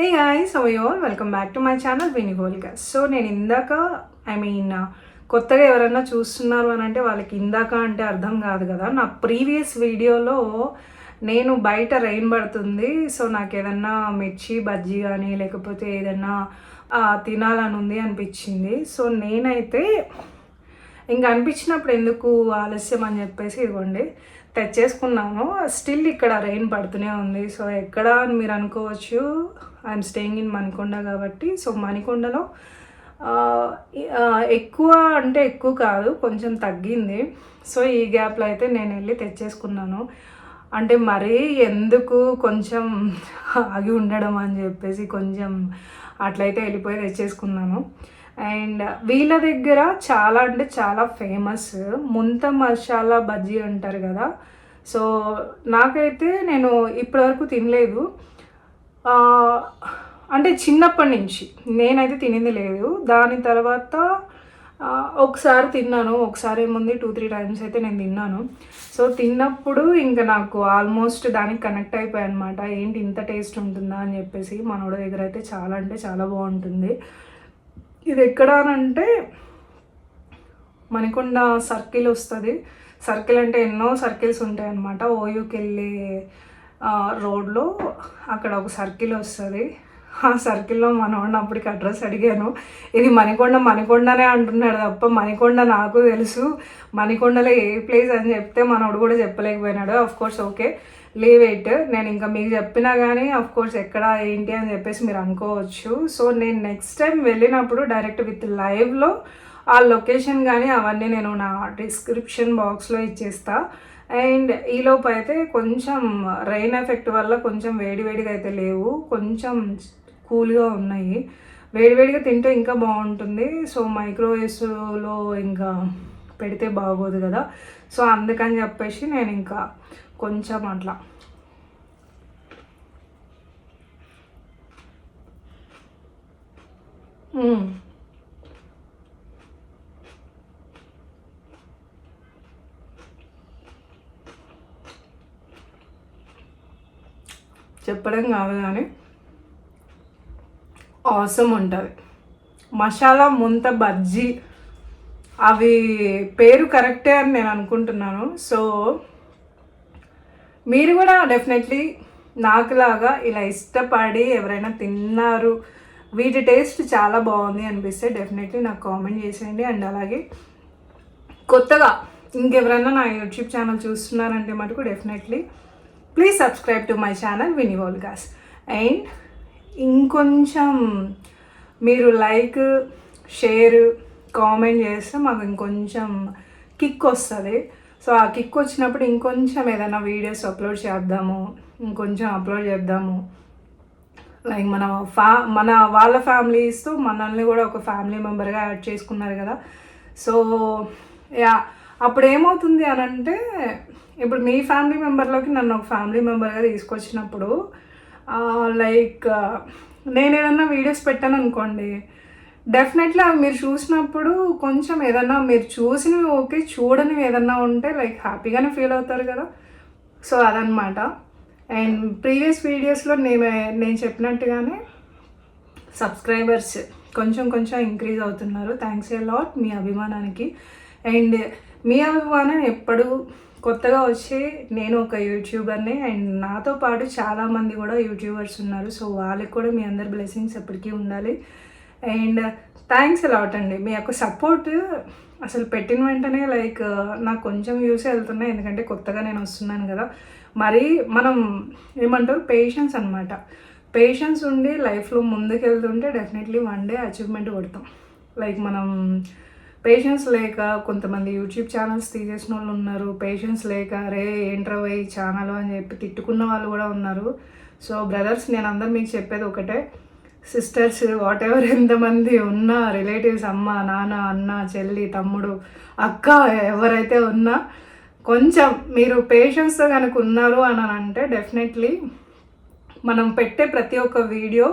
Hey guys, how are you all? Welcome back to my channel వినిగోల్గా. So నేను ఇందాక కొత్తగా ఎవరైనా చూస్తున్నారు అని అంటే వాళ్ళకి ఇందాక అంటే అర్థం కాదు కదా. నా ప్రీవియస్ వీడియోలో నేను బయట రెయిన్ పడుతుంది, సో నాకు ఏదన్నా మిర్చి బజ్జీ కానీ లేకపోతే ఏదన్నా తినాలని ఉంది అనిపించింది. సో నేనైతే ఇంకా అనిపించినప్పుడు ఎందుకు ఆలస్యం అని చెప్పేసి ఇదిగోండి తెచ్చేసుకున్నాను. స్టిల్ ఇక్కడ రెయిన్ పడుతూనే ఉంది. సో ఎక్కడ అని మీరు అనుకోవచ్చు, ఐఎమ్ స్టేయింగ్ ఇన్ మణికొండ కాబట్టి. సో మణికొండలో ఎక్కువ అంటే ఎక్కువ కాదు, కొంచెం తగ్గింది. సో ఈ గ్యాప్లో అయితే నేను వెళ్ళి తెచ్చేసుకున్నాను. అంటే మరీ ఎందుకు కొంచెం ఆగి ఉండడం అని చెప్పేసి కొంచెం అట్లయితే వెళ్ళిపోయి తెచ్చేసుకున్నాను. అండ్ వీళ్ళ దగ్గర చాలా అంటే చాలా ఫేమస్ ముంత మసాలా బజ్జీ అంటారు కదా. సో నాకైతే నేను ఇప్పటివరకు తినలేదు, అంటే చిన్నప్పటి నుంచి నేనైతే తినింది లేదు. దాని తర్వాత ఒకసారి తిన్నాను, ఒకసారి ఏముంది 2-3 టైమ్స్ అయితే నేను తిన్నాను. సో తిన్నప్పుడు ఇంకా నాకు ఆల్మోస్ట్ దానికి కనెక్ట్ అయిపోయాయి అనమాట. ఏంటి ఇంత టేస్ట్ ఉంటుందా అని చెప్పేసి. మనోడి దగ్గర అయితే చాలా అంటే చాలా బాగుంటుంది. ఇది ఎక్కడ అంటే మణికొండ సర్కిల్ వస్తుంది. సర్కిల్ అంటే ఎన్నో సర్కిల్స్ ఉంటాయి అన్నమాట. ఓయూకి వెళ్ళే రోడ్లో అక్కడ ఒక సర్కిల్ వస్తుంది. ఆ సర్కిల్లో మనోడిని అప్పటికి అడ్రస్ అడిగాను. ఇది మణికొండనే అంటున్నాడు తప్ప మణికొండ నాకు తెలుసు, మణికొండలో ఏ ప్లేస్ అని చెప్తే మనోడు కూడా చెప్పలేకపోయినాడు. Course okay, leave it. నేను ఇంకా మీకు చెప్పినా కానీ కోర్స్ ఎక్కడ ఏంటి అని చెప్పేసి మీరు అనుకోవచ్చు. సో నేను నెక్స్ట్ టైం వెళ్ళినప్పుడు డైరెక్ట్ విత్ లైవ్లో ఆ లొకేషన్ కానీ అవన్నీ నేను నా డిస్క్రిప్షన్ బాక్స్లో ఇచ్చేస్తా. అండ్ ఈలోపు అయితే కొంచెం రెయిన్ ఎఫెక్ట్ వల్ల కొంచెం వేడివేడిగా అయితే లేవు, కొంచెం కూల్గా ఉన్నాయి. వేడివేడిగా తింటే ఇంకా బాగుంటుంది. సో మైక్రోవేవ్స్లో ఇంకా పెడితే బాగోదు కదా. సో అందుకని చెప్పేసి నేను ఇంకా కొంచెం అట్లా చెప్పడం కాదు కానీ ఆసమ్ ఉంటుంది. మసాలా ముంత బజ్జీ అవి పేరు కరెక్టే అని నేను అనుకుంటున్నాను. సో మీరు కూడా డెఫినెట్లీ నాకులాగా ఇలా ఇష్టపడి ఎవరైనా తిన్నారు, వీటి టేస్ట్ చాలా బాగుంది అనిపిస్తే డెఫినెట్లీ నాకు కామెంట్ చేసేయండి. అండ్ అలాగే కొత్తగా ఇంకెవరైనా నా యూట్యూబ్ ఛానల్ చూస్తున్నారంటే మటుకు definitely please subscribe to my channel వినివోల్గాస్. అండ్ ఇంకొంచెం మీరు లైక్, షేర్, కామెంట్ చేస్తే మాకు ఇంకొంచెం కిక్ వస్తుంది. సో ఆ కిక్ వచ్చినప్పుడు ఇంకొంచెం ఏదైనా వీడియోస్ అప్లోడ్ చేద్దాము, ఇంకొంచెం అప్లోడ్ చేద్దాము. లైక్ మన వాళ్ళ ఫ్యామిలీస్తో మనల్ని కూడా ఒక ఫ్యామిలీ మెంబర్గా యాడ్ చేసుకున్నారు కదా. సో యా, అప్పుడు ఏమవుతుంది అని అంటే ఇప్పుడు మీ ఫ్యామిలీ మెంబర్లోకి నన్ను ఒక ఫ్యామిలీ మెంబర్గా తీసుకొచ్చినప్పుడు లైక్ నేను ఏదన్నా వీడియోస్ పెట్టాను అనుకోండి, డెఫినెట్లీ అవి మీరు చూసినప్పుడు కొంచెం ఏదన్నా మీరు చూసినవి ఓకే, చూడనివి ఏదన్నా ఉంటే లైక్ హ్యాపీగానే ఫీల్ అవుతారు కదా. సో అదనమాట. అండ్ ప్రీవియస్ వీడియోస్లో నేను చెప్పినట్టుగానే సబ్స్క్రైబర్స్ కొంచెం ఇంక్రీజ్ అవుతున్నారు. థ్యాంక్స్ ఏ లాట్ మీ అభిమానానికి. అండ్ మీ అభిమానం ఎప్పుడు కొత్తగా వచ్చి నేను ఒక యూట్యూబర్ని, అండ్ నాతో పాటు చాలామంది కూడా యూట్యూబర్స్ ఉన్నారు. సో వాళ్ళకి కూడా మీ అందరి బ్లెస్సింగ్స్ ఎప్పటికీ ఉండాలి. అండ్ థ్యాంక్స్ అలాట్ అండి. మీ యొక్క సపోర్ట్ అసలు పెట్టిన వెంటనే లైక్ నాకు కొంచెం వ్యూసే వెళ్తున్నాయి, ఎందుకంటే కొత్తగా నేను వస్తున్నాను కదా. మరి మనం ఏమంటారు, పేషెన్స్ అనమాట. పేషెన్స్ ఉండి లైఫ్లో ముందుకు వెళ్తుంటే డెఫినెట్లీ వన్ డే అచీవ్మెంట్ కొడతాం. లైక్ మనం పేషెన్స్ లేక కొంతమంది యూట్యూబ్ ఛానల్స్ తీసేసిన వాళ్ళు ఉన్నారు. పేషెన్స్ లేక రే ఏంట్రా వై ఛానల్ అని చెప్పి తిట్టుకున్న వాళ్ళు కూడా ఉన్నారు. సో బ్రదర్స్, నేను అందరు మీకు చెప్పేది ఒకటే, సిస్టర్స్, వాట్ ఎవర్ ఎంతమంది ఉన్నా, రిలేటివ్స్, అమ్మ, నాన్న, అన్న, చెల్లి, తమ్ముడు, అక్క, ఎవరైతే ఉన్నా కొంచెం మీరు పేషెన్స్తో కనుక ఉన్నారు అని అంటే డెఫినెట్లీ మనం పెట్టే ప్రతి ఒక్క వీడియో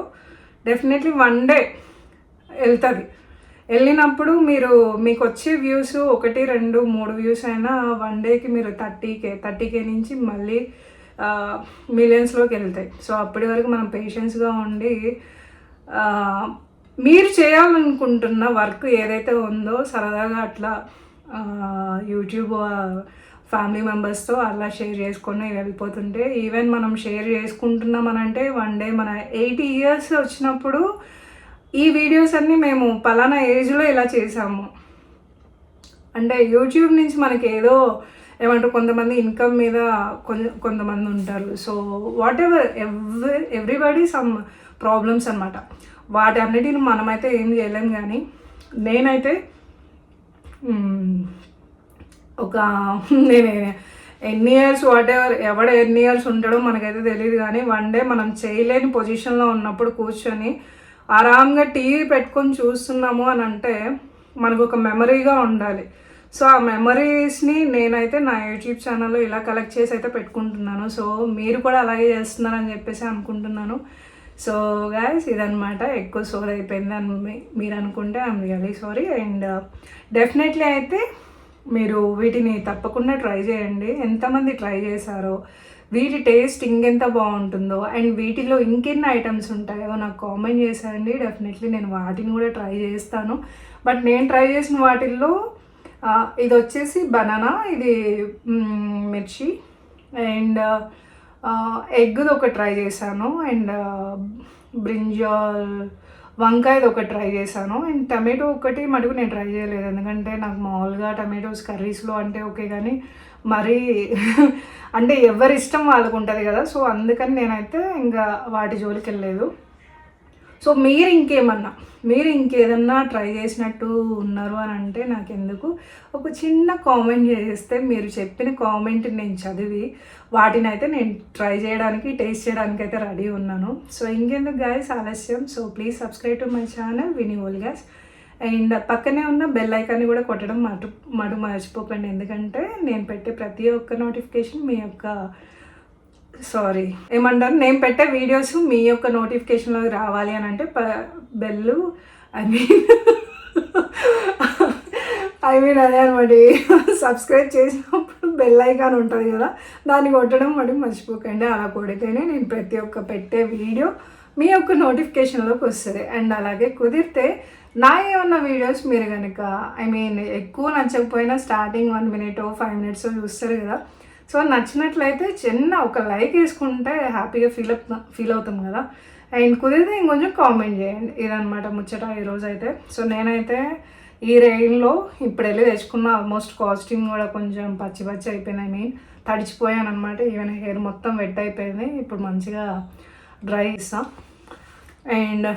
డెఫినెట్లీ వన్ డే వెళ్తుంది. వెళ్ళినప్పుడు మీకు వచ్చే వ్యూస్ 1, 2, 3 వ్యూస్ అయినా వన్ డేకి మీరు 30K నుంచి మళ్ళీ మిలియన్స్లోకి వెళ్తాయి. సో అప్పటి వరకు మనం పేషెన్స్గా ఉండి మీరు చేయాలనుకుంటున్న వర్క్ ఏదైతే ఉందో సరదాగా అట్లా యూట్యూబ్ ఫ్యామిలీ మెంబర్స్తో అలా షేర్ చేసుకొని వెళ్ళిపోతుంటే, ఈవెన్ మనం షేర్ చేసుకుంటున్నామనంటే వన్ డే మన 80 years వచ్చినప్పుడు ఈ వీడియోస్ అన్నీ మేము పలానా ఏజ్లో ఇలా చేసాము అంటే యూట్యూబ్ నుంచి మనకి ఏదో ఏమంటారు కొంతమంది ఇన్కమ్ మీద కొంతమంది ఉంటారు. So what ever everybody some problems అనమాట. వాటన్నిటిని మనమైతే ఏం చేయలేం. కానీ నేనైతే నేను ఎన్ని ఇయర్స్ ఎవడ ఎన్ని ఇయర్స్ ఉంటాడో మనకైతే తెలియదు. కానీ వన్ డే మనం చేయలేని పొజిషన్లో ఉన్నప్పుడు కూర్చొని ఆరాంగా టీవీ పెట్టుకొని చూస్తున్నాము అని అంటే మనకు ఒక మెమరీగా ఉండాలి. సో ఆ మెమరీస్ని నేనైతే నా యూట్యూబ్ ఛానల్లో ఇలా కలెక్ట్ చేసి అయితే పెట్టుకుంటున్నాను. సో మీరు కూడా అలాగే చేస్తున్నారని చెప్పేసి అనుకుంటున్నాను. సో గాయస్ ఇదనమాట. ఎక్కువ సోర్ అయిపోయింది అని మీరు అనుకుంటే I'm really sorry. And definitely అయితే మీరు వీటిని తప్పకుండా ట్రై చేయండి. ఎంతమంది ట్రై చేశారో, వీటి టేస్ట్ ఇంకెంత బాగుంటుందో, అండ్ వీటిలో ఇంకెన్ని ఐటమ్స్ ఉంటాయో నాకు కామెంట్ చేసేయండి. డెఫినెట్లీ నేను వాటిని కూడా ట్రై చేస్తాను. బట్ నేను ట్రై చేసిన వాటిల్లో ఇది వచ్చేసి బనానా, ఇది మిర్చి, అండ్ ఎగ్ది ఒక ట్రై చేశాను, అండ్ బ్రింజాల్ వంకాయది ఒక ట్రై చేశాను, అండ్ టమాటో ఒకటి మటుకు నేను ట్రై చేయలేదు. ఎందుకంటే నాకు మామూలుగా టమాటోస్ కర్రీస్లో అంటే ఓకే, కానీ మరీ అంటే ఎవరి ఇష్టం వాళ్ళకు ఉంటుంది కదా. సో అందుకని నేనైతే ఇంకా వాటి జోలికి వెళ్ళలేదు. సో మీరు ఇంకేదన్నా ట్రై చేసినట్టు ఉన్నారు అని అంటే నాకెందుకు ఒక చిన్న కామెంట్ చేస్తే, మీరు చెప్పిన కామెంట్ నేను చదివి వాటిని అయితే నేను ట్రై చేయడానికి టేస్ట్ చేయడానికి అయితే రెడీ ఉన్నాను. సో ఇంకెందుకు గాయస్ ఆలస్యం. So please subscribe to my channel విని ఓల్ గ్యాస్. అండ్ పక్కనే ఉన్న బెల్ ఐకాన్ని కూడా కొట్టడం మర్చిపోకండి. ఎందుకంటే నేను పెట్టే ప్రతి ఒక్క నోటిఫికేషన్ మీ యొక్క నేను పెట్టే వీడియోస్ మీ యొక్క నోటిఫికేషన్లో రావాలి అని అంటే బెల్లు ఐ మీన్ అదే అనమాట. సబ్స్క్రైబ్ చేసినప్పుడు బెల్ ఐకాన్ ఉంటుంది కదా, దాన్ని కొట్టడం మర్చిపోకండి. అలా కొడితేనే నేను ప్రతి ఒక్క పెట్టే వీడియో మీ యొక్క నోటిఫికేషన్లోకి వస్తుంది. అండ్ అలాగే కుదిరితే నా ఏమన్నా వీడియోస్ మీరు కనుక ఎక్కువ నచ్చకపోయినా స్టార్టింగ్ 1 minute 5 minutes చూస్తారు కదా. సో నచ్చినట్లయితే చిన్న ఒక లైక్ వేసుకుంటే హ్యాపీగా ఫీల్ అవుతాం కదా. అండ్ కుదిరితే ఇంకొంచెం కామెంట్ చేయండి. ఇదనమాట ముచ్చట ఈరోజు అయితే. సో నేనైతే ఈ రైల్లో ఇప్పుడు వెళ్ళి తెచ్చుకున్న ఆల్మోస్ట్ కాస్ట్యూమ్ కూడా కొంచెం పచ్చి అయిపోయింది. తడిచిపోయాను అనమాట. ఈవెన్ హెయిర్ మొత్తం వెట్ అయిపోయింది. ఇప్పుడు మంచిగా డ్రై ఇస్తాం. అండ్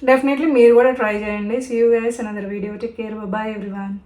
డెఫినెట్లీ మీరు కూడా ట్రై చేయండి. See you guys another video. Take care. Bye everyone.